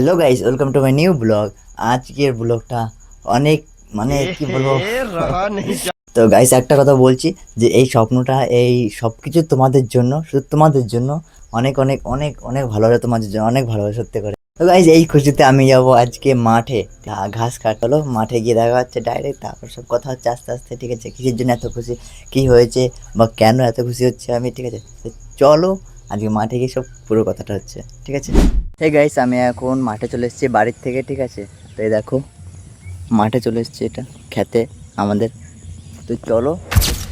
Hello guys, welcome to my new blog. আজকের ব্লগটা অনেক কি বলবো। তো গাইস, একটা কথা বলছি যে এই স্বপ্নটা, এই সব কিছু তোমাদের জন্য, শুধু তোমাদের জন্য। অনেক অনেক অনেক অনেক ভালো হবে তোমাদের জন্য, অনেক ভালো হবে সত্যি করে। তো গাইস, এই খুশিতে আমি যাব আজকে মাঠে ঘাস কাটলো। মাঠে গিয়ে দেখা হচ্ছে ডাইরেক্ট, তারপর সব কথা হচ্ছে আস্তে আস্তে। ঠিক আছে, কিসের জন্য এত খুশি, কি হয়েছে বা কেন এত খুশি হচ্ছে আমি, ঠিক আছে। তো চলো আজকে মাঠে গিয়ে সব পুরো কথাটা হচ্ছে, ঠিক আছে। হে গাইস, আমি এখন মাঠে চলে এসেছি বাড়ির থেকে, ঠিক আছে। তো এই দেখো মাঠে চলে এসেছি, এটা খেতে আমাদের। তো চলো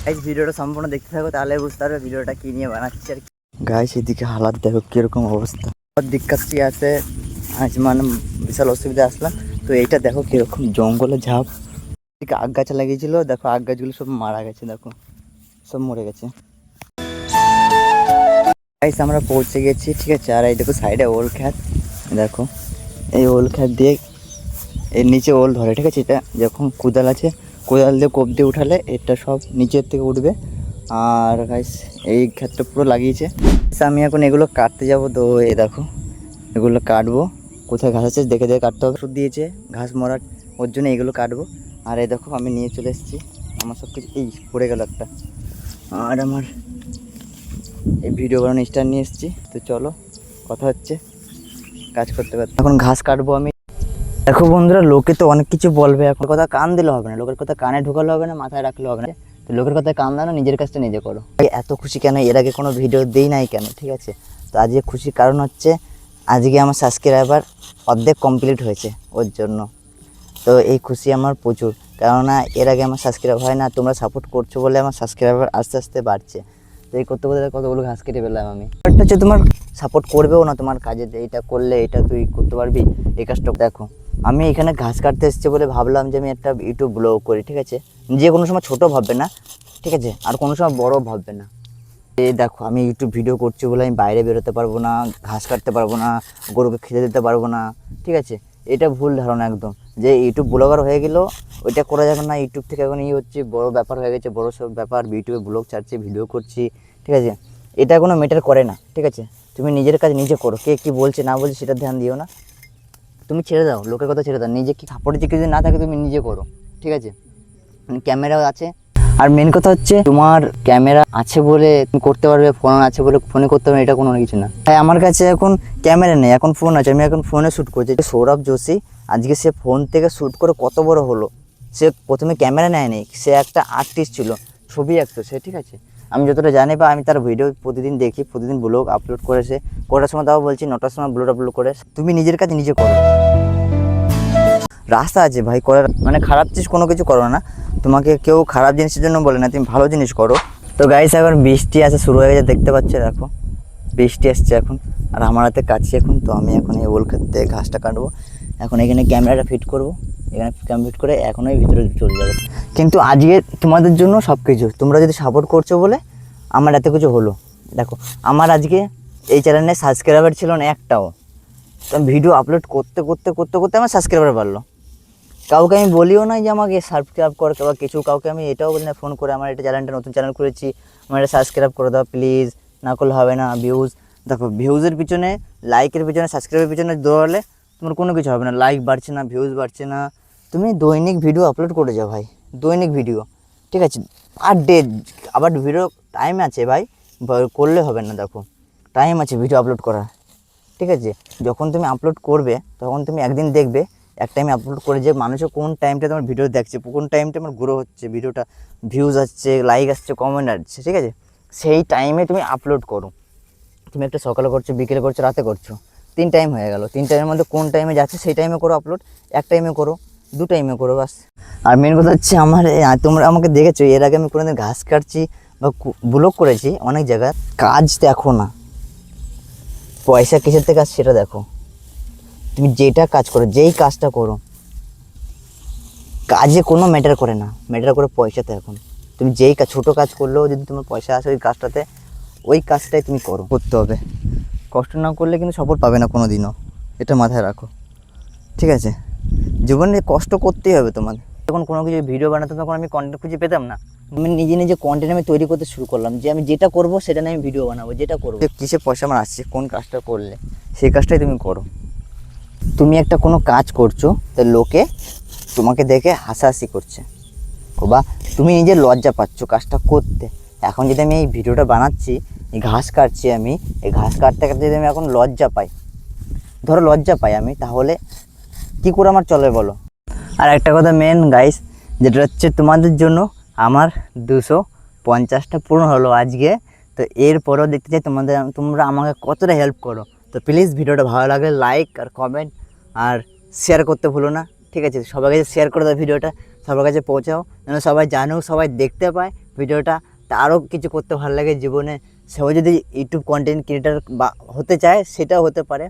গাইস, ভিডিওটা সম্পূর্ণ দেখতে থাকো, তাহলে বুঝতে পারবে ভিডিওটা কী নিয়ে বানাচ্ছি আর কি। গাইস, এদিকে হালাত দেখো কীরকম অবস্থা, দিক্কাচ্ছি আছে আজ, বিশাল অসুবিধা আসলাম। তো এইটা দেখো কীরকম জঙ্গলে ঝাঁপ, এদিকে আগ গাছ লাগিয়েছিল, দেখো আগ গাছগুলো সব মারা গেছে, দেখো সব মরে গেছে। গাইস, আমরা পৌঁছে গেছি, ঠিক আছে। আর এই দেখো সাইডে ওল খ্যাত, দেখো এই ওল খ্যাত দিয়ে এর নিচে ওল ধরে, ঠিক আছে। এটা যখন কোদাল আছে, কোদাল দিয়ে কোপ দিয়ে উঠালে এটা সব নিচের থেকে উঠবে। আর গাইস, এই ক্ষেতটা পুরো লাগিয়েছে। আমি এখন এগুলো কাটতে যাব। তো এই দেখো এগুলো কাটবো, কোথায় ঘাস আছে দেখে দেখে কাটতে হবে। ওষুধ দিয়েছে ঘাস মরার, ওর জন্য এগুলো কাটবো। আর এই দেখো আমি নিয়ে চলে এসেছি আমার সব কিছু। এই পড়ে গেল একটা, আর আমার এই ভিডিও বানানো স্ট্যান্ড নিয়ে এসেছি। তো চলো কথা হচ্ছে কাজ করতে করতে। এখন ঘাস কাটবো আমি। দেখো বন্ধুরা, লোকে তো অনেক কিছু বলবে, এখন কথা কান দিলে হবে না, লোকের কথা কানে ঢুকালে হবে না, মাথায় রাখলে হবে না। তো লোকের কথায় কান দাও না, নিজের কাজটা নিজে করো। এত খুশি কেন, এর আগে কোনো ভিডিও দিই নাই কেন, ঠিক আছে। তো আজকে খুশির কারণ হচ্ছে আজকে আমার সাবস্ক্রাইবার অর্ধেক কমপ্লিট হয়েছে, ওর জন্য। তো এই খুশি আমার প্রচুর, কেননা এর আগে আমার সাবস্ক্রাইব হয় না, তোমরা সাপোর্ট করছো বলে আমার সাবস্ক্রাইবার আস্তে আস্তে বাড়ছে। তো এই করতে করতে কতগুলো ঘাস কেটে পেলাম আমি। একটা হচ্ছে তোমার সাপোর্ট করবেও না তোমার কাজে, এইটা করলে এটা তুই করতে পারবি, এই কাজটা দেখো। আমি এখানে ঘাস কাটতে এসেছি বলে ভাবলাম যে আমি একটা ইউটিউব ব্লগ করি, ঠিক আছে। যে কোনো সময় ছোটো ভাববে না, ঠিক আছে, আর কোনো সময় বড় ভাববে না। এই দেখো আমি ইউটিউব ভিডিও করছি বলে আমি বাইরে বেরোতে পারবো না, ঘাস কাটতে পারবো না, গরুকে খেতে দিতে পারবো না, ঠিক আছে। এটা ভুল ধারণা একদম, যে ইউটিউব ব্লগার হয়ে গেলেও ওইটা করা যাবে না। ইউটিউব থেকে এখন হচ্ছে বড় ব্যাপার হয়ে গেছে, বড় সব ব্যাপার, ইউটিউবে ব্লগ ছাড়ছি, ভিডিও করছি, ঠিক আছে। এটা কোনো ম্যাটার করে না, ঠিক আছে। তুমি নিজের কাজ নিজে করো, কে কী বলছে না বলছে সেটা ধ্যান দিও না, তুমি ছেড়ে দাও, লোকের কথা ছেড়ে দাও। নিজে কি সাপোর্টে যে কিছু না থাকে তুমি নিজে করো, ঠিক আছে। ক্যামেরাও আছে, আর মেন কথা হচ্ছে তোমার ক্যামেরা আছে বলে তুমি করতে পারবে, ফোন আছে বলে ফোনে করতে পারবে, এটা কোনো কিছু না। তাই আমার কাছে এখন ক্যামেরা নেই, এখন ফোন আছে, আমি এখন ফোনে শ্যুট করছি। সৌরভ যোশী আজকে সে ফোন থেকে শ্যুট করে কত বড় হলো। সে প্রথমে ক্যামেরা নেয়নি, সে একটা আর্টিস্ট ছিল, ছবি আঁকতো সে, ঠিক আছে। আমি যতটা জানি বা আমি তার ভিডিও প্রতিদিন দেখি, প্রতিদিন ব্লগ আপলোড করেছে। কটার সময় তাও বলছি 9টার সময় ব্লগ আপলোড করে। তুমি নিজের কাজ নিজে করো, রাস্তা আছে ভাই করার, খারাপ জিনিস কোনো কিছু করো না। তোমাকে কেউ খারাপ জিনিসের জন্য বলে না, তুমি ভালো জিনিস করো। তো গাইস, এখন বৃষ্টি আসা শুরু হয়ে গেছে, দেখতে পাচ্ছ, দেখো বৃষ্টি আসছে এখন। আর আমার হাতে কাটছি এখন। তো আমি এখন এই ওল ক্ষেত থেকে ঘাসটা কাটবো, এখন এখানে ক্যামেরাটা ফিট করবো, এখানে ক্যামেরা ফিট করে এখনই ভিতরে চলে যাবো। কিন্তু আজকে তোমাদের জন্য সব কিছু, তোমরা যদি সাপোর্ট করছো বলে আমার এত কিছু হলো। দেখো আমার আজকে এই চ্যানেলে সাবস্ক্রাইবার ছিল না একটাও, তো আমি ভিডিও আপলোড করতে করতে করতে করতে আমার সাবস্ক্রাইবার বাড়লো। কাউকে আমি বলিও না যে আমাকে সাবস্ক্রাইব কর বা কিছু, কাউকে আমি এটাও বলি না ফোন করে আমার এটা চ্যানেলটা নতুন চ্যানেল করেছি, আমার এটা সাবস্ক্রাইব করে দাও প্লিজ, না করলে হবে না। ভিউজ দেখো, ভিউজের পিছনে, লাইকের পিছনে, সাবস্ক্রাইবের পিছনে দৌড়ালে তোমার কোনো কিছু হবে না। লাইক বাড়ছে না, ভিউজ বাড়ছে না। তুমি দৈনিক ভিডিও আপলোড করে যাও ভাই, দৈনিক ভিডিও, ঠিক আছে। আর ডে আবার ভিডিও টাইম আছে ভাই, করলে হবে না। দেখো টাইম আছে ভিডিও আপলোড করার, ঠিক আছে। যখন তুমি আপলোড করবে তখন তুমি একদিন দেখবে এক টাইমে আপলোড করে যে মানুষের কোন টাইমটা তোমার ভিডিও দেখছে, কোন টাইমটা আমার গ্রো হচ্ছে, ভিডিওটা ভিউজ আসছে, লাইক আসছে, কমেন্ট আসছে, ঠিক আছে। সেই টাইমে তুমি আপলোড করো। তুমি একটা সকালে করছো, বিকেলে করছো, রাতে করছো, 3 টাইম হয়ে গেল। 3 টাইমের মধ্যে কোন টাইমে যাচ্ছে সেই টাইমে করো আপলোড, এক টাইমে করো, 2 টাইমে করো বাস। আর মেন কথা হচ্ছে আমার তোমরা আমাকে দেখেছো এর আগে আমি কোনোদিন ঘাস কাটছি বা ব্লগ করেছি অনেক জায়গায়, কাজ দেখো না, পয়সা কিসের থেকে আসছে সেটা দেখো। তুমি যেটা কাজ করো, যেই কাজটা করো, কাজে কোনো ম্যাটার করে না, ম্যাটার করে পয়সাতে। এখন তুমি যেই কাজ, ছোটো কাজ করলেও যদি তোমার পয়সা আসে ওই কাজটাতে, ওই কাজটাই তুমি করতে হবে। কষ্ট না করলে কিন্তু সাপোর্ট পাবে না কোনো দিনও, এটা মাথায় রাখো, ঠিক আছে। জীবনে কষ্ট করতেই হবে তোমার। যখন কোনো কিছু ভিডিও বানাতাম তখন আমি কন্টেন্ট খুঁজে পেতাম না, আমি নিজে নিজে কন্টেন্ট আমি তৈরি করতে শুরু করলাম, যে আমি যেটা করবো সেটা নিয়ে আমি ভিডিও বানাবো, যেটা করবো, কিসে পয়সা আমার আসছে, কোন কাজটা করলে সেই কাজটাই তুমি করো, তুমি একটা কোনো কাজ করছো, তো লোকে তোমাকে দেখে হাসাহাসি করছে, বা তুমি নিজে লজ্জা পাচ্ছ কাজটা করতে। এখন যদি আমি এই ভিডিওটা বানাচ্ছি, এই ঘাস কাটছি, আমি এই ঘাস কাটতে কাটতে যদি আমি এখন লজ্জা পাই, ধরো লজ্জা পাই আমি, তাহলে কি করে আমার চলে বলো? আর একটা কথা মেন গাইস, যেটা হচ্ছে তোমাদের জন্য আমার 250টা পূরণ হলো আজকে। তো এরপরেও দেখতে চাই তোমরা আমাকে কতটা হেল্প করো। তো প্লিজ ভিডিওটা ভালো লাগলে লাইক আর কমেন্ট আর শেয়ার করতে ভুলো না, ঠিক আছে? সবার কাছে শেয়ার করে দাও, ভিডিওটা সবার কাছে পৌঁছাও, যেন সবাই জানুক, সবাই দেখতে পায় ভিডিওটা। তা আরও কিছু করতে ভালো লাগে জীবনে, সেও যদি ইউটিউব কন্টেন্ট ক্রিয়েটার বা হতে চায় সেটাও হতে পারে,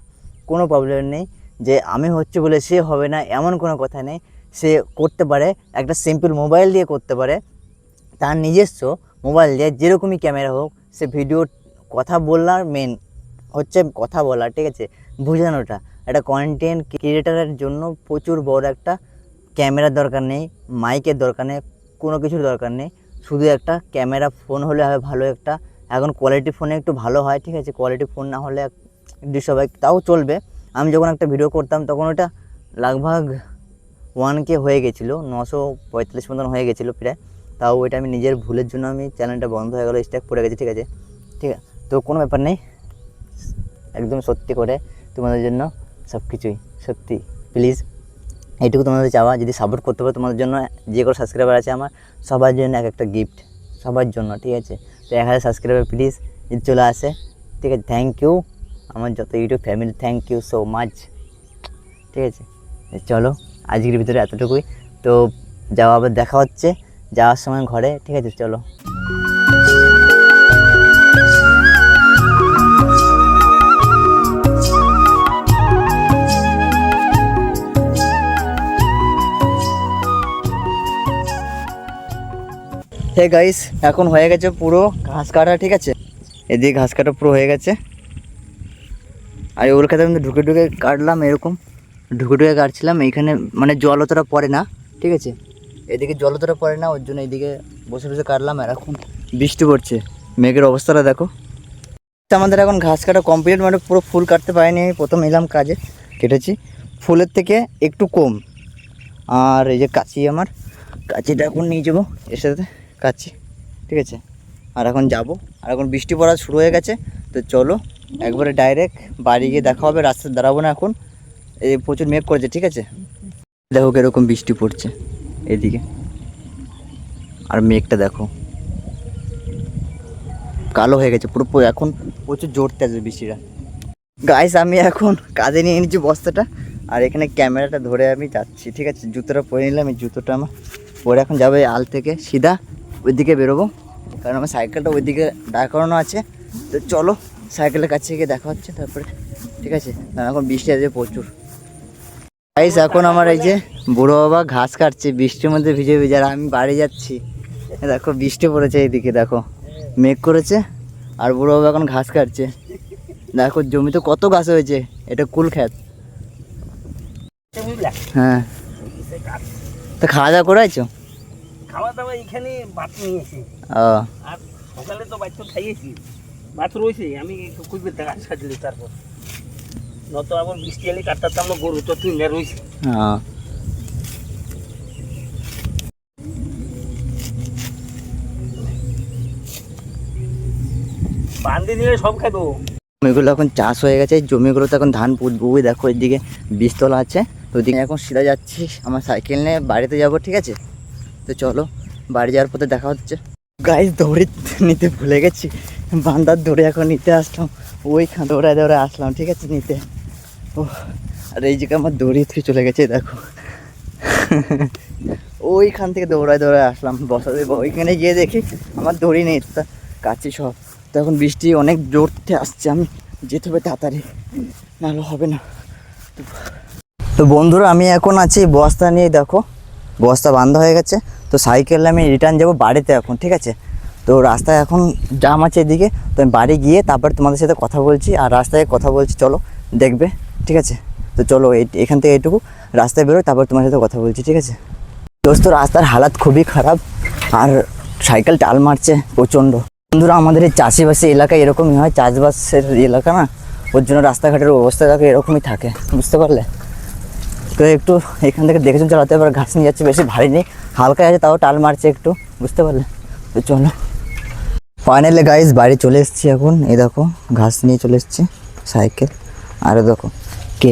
কোনো প্রবলেম নেই। যে আমি হচ্ছে বলে সে হবে না এমন কোনো কথা নেই, সে করতে পারে, একটা সিম্পল মোবাইল দিয়ে করতে পারে, তার নিজস্ব মোবাইল দিয়ে, যেরকমই ক্যামেরা হোক। সে ভিডিও কথা বলার মেন হচ্ছে কথা বলা, ঠিক আছে, বোঝানোটা। একটা কন্টেন্ট ক্রিয়েটারের জন্য প্রচুর বড় একটা ক্যামেরার দরকার নেই, মাইকের দরকার নেই, কোনো কিছুর দরকার নেই, শুধু একটা ক্যামেরা ফোন হলে হয় ভালো একটা। এখন কোয়ালিটি ফোনে একটু ভালো হয়, ঠিক আছে, কোয়ালিটি ফোন না হলে সবাই তাও চলবে। আমি যখন একটা ভিডিও করতাম তখন ওটা লাগভাগ 1K হয়ে গেছিলো, 945 মতন হয়ে গেছিলো প্রায়। তাও ওইটা আমি নিজের ভুলের জন্য আমি চ্যানেলটা বন্ধ হয়ে গেলো, স্ট্যাক পড়ে গেছে, ঠিক আছে, ঠিক আছে। তো কোনো ব্যাপার নেই, একদম সত্যি করে তোমাদের জন্য সব কিছুই সত্যি। প্লিজ এইটুকু তোমাদের চাওয়া, যদি সাপোর্ট করতে পারো তোমাদের জন্য, যে কোনো সাবস্ক্রাইবার আছে আমার সবার জন্য এক একটা গিফট, সবার জন্য, ঠিক আছে। তো 1000 সাবস্ক্রাইবার প্লিজ যদি চলে আসে, ঠিক আছে। থ্যাংক ইউ আমার যত YouTube family, thank you so much, ঠিক আছে। চলো আজকের ভিতরে এতটুকুই, তো যাওয়া আবার দেখা হচ্ছে যাওয়ার সময় ঘরে, ঠিক আছে, চলো। হে গাইস, এখন হয়ে গেছে পুরো ঘাস কাটা, ঠিক আছে, এদিকে ঘাস কাটা পুরো হয়ে গেছে। আর ওর খেতে কিন্তু ঢুকে ঢুকে কাটলাম, এরকম ঢুকে ঢুকে কাটছিলাম। এইখানে মানে জল অতটা পড়ে না, ঠিক আছে, এদিকে জল অতটা পড়ে না, ওর জন্য এইদিকে বসে বসে কাটলাম। আর এখন বৃষ্টি পড়ছে, মেঘের অবস্থাটা দেখো। আমাদের এখন ঘাস কাটা কমপ্লিট, মানে পুরো ফুল কাটতে পারিনি, আমি প্রথম এলাম কাজে, কেটেছি ফুলের থেকে একটু কম। আর এই যে কাঁচি, আমার কাঁচিটা এখন নিয়ে যাবো এর সাথে কাঁচি, ঠিক আছে। আর এখন যাব, আর এখন বৃষ্টি পড়া শুরু হয়ে গেছে। তো চলো একবারে ডাইরেক্ট বাড়ি গিয়ে দেখা হবে, রাস্তায় দাঁড়াবো না এখন, এই প্রচুর মেঘ করেছে, ঠিক আছে। দেখো কীরকম বৃষ্টি পড়ছে এদিকে, আর মেঘটা দেখো কালো হয়ে গেছে পুরো, এখন প্রচুর জোরতে আসবে বৃষ্টিটা। গাইস আমি এখন কাঁধে নিয়ে নিচ্ছি বস্তাটা, আর এখানে ক্যামেরাটা ধরে আমি যাচ্ছি, ঠিক আছে। জুতোটা পরে নিলাম, এই জুতোটা আমার পরে এখন যাবে আল থেকে সিধা ওইদিকে বেরোবো, কারণ আমার সাইকেলটা ওইদিকে দাঁড় করানো আছে। তো চলো সাইকেলের কাছে গিয়ে দেখা হচ্ছে তারপরে, ঠিক আছে। এখন বৃষ্টি আসবে প্রচুর। গাইস এখন আমার এই যে বুড়ো বাবা ঘাস কাটছে বৃষ্টির মধ্যে ভিজে ভিজে, আর আমি বাড়ি যাচ্ছি। দেখো বৃষ্টি পড়েছে এইদিকে, দেখো মেঘ করেছে, আর বুড়ো বাবা এখন ঘাস কাটছে। দেখো জমিতে কত ঘাস হয়েছে, এটা কুল খেত। হ্যাঁ, তো খাওয়া দাওয়া করেছো? খাওয়া দাওয়া এখানে ভাত নিয়েছি, আর সকালে তো বাচ্চা খাইয়েছি, ভাত রয়েছে। আমি একটু খুঁজবে দেখা সাজলি, তারপর নত আবার বৃষ্টি এলে কাটতাম না, গরু তো তুই রয়েছে। হ্যাঁ, বান্ধে দিলে সব খাবো। জমিগুলো এখন চাষ হয়ে গেছে, জমিগুলো তো এখন ধান পুঁতবো। ওই দেখো এদিকে বীজতলা আছে, তো ওদিকে এখন সিধা যাচ্ছি আমার সাইকেল নিয়ে বাড়িতে যাব, ঠিক আছে। তো চলো বাড়ি যাওয়ার পথে দেখা হচ্ছে। গাইস দৌড়ে নিতে ভুলে গেছি, বান্দার দৌড়ে এখন নিতে আসলাম, ওইখান দৌড়ায় দৌড়ায় আসলাম, ঠিক আছে, নিতে। ও আর এই জায়গায় আমার দৌড়িয়ে থেকে চলে গেছে, দেখো ওইখান থেকে দৌড়ায় দৌড়ায় আসলাম, বসা দেবো ওইখানে গিয়ে দেখি আমার দড়ি নেই, তা কাছে সব। তো এখন বৃষ্টি অনেক জোরতে আসছে, আমি যেতে হবে তাড়াতাড়ি, নাহলে হবে না। তো বন্ধুরা আমি এখন আছি বস্তা নিয়ে, দেখো বস্তা বান্ধা হয়ে গেছে। তো সাইকেলে আমি রিটার্ন যাবো বাড়িতে এখন, ঠিক আছে। তো রাস্তায় এখন জাম আছে এদিকে, তো আমি বাড়ি গিয়ে তারপর তোমাদের সাথে কথা বলছি, আর রাস্তায় কথা বলছি, চলো দেখবে, ঠিক আছে। তো চলো এখান থেকে এইটুকু রাস্তায় বেরোয়, তারপর তোমার সাথে কথা বলছি, ঠিক আছে। দোস্ত রাস্তার হালাত খুবই খারাপ, আর সাইকেল টাল মারছে প্রচণ্ড। বন্ধুরা আমাদের এই চাষিবাসী এলাকায় এরকমই হয়, চাষবাসের এলাকা না, ওর জন্য রাস্তাঘাটের অবস্থা দেখো এরকমই থাকে, বুঝতে পারলে। তো একটু এখান থেকে দেখে শুনে চালাতে হবে, ঘাস নিয়ে যাচ্ছে, বেশি ভারী নেই, হালকা আছে, তাও টাল মারছে একটু, বুঝতে পারলে? তো চলো ফাইনালি গাইস বাড়ি চলে এসেছি এখন। এই দেখো ঘাস নিয়ে চলে এসেছি, সাইকেল, আর দেখো কে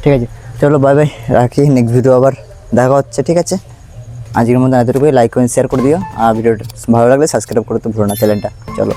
ঠিক আছে, চলো বাই বাই, রাখি, নেক্সট ভিডিও আবার দেখা হচ্ছে, ঠিক আছে? আজকের মধ্যে এতটুকুই, লাইক কমেন্ট শেয়ার করে দিও, আর ভিডিওটা ভালো লাগলে সাবস্ক্রাইব করতে ভুলো না চ্যানেলটা। চলো।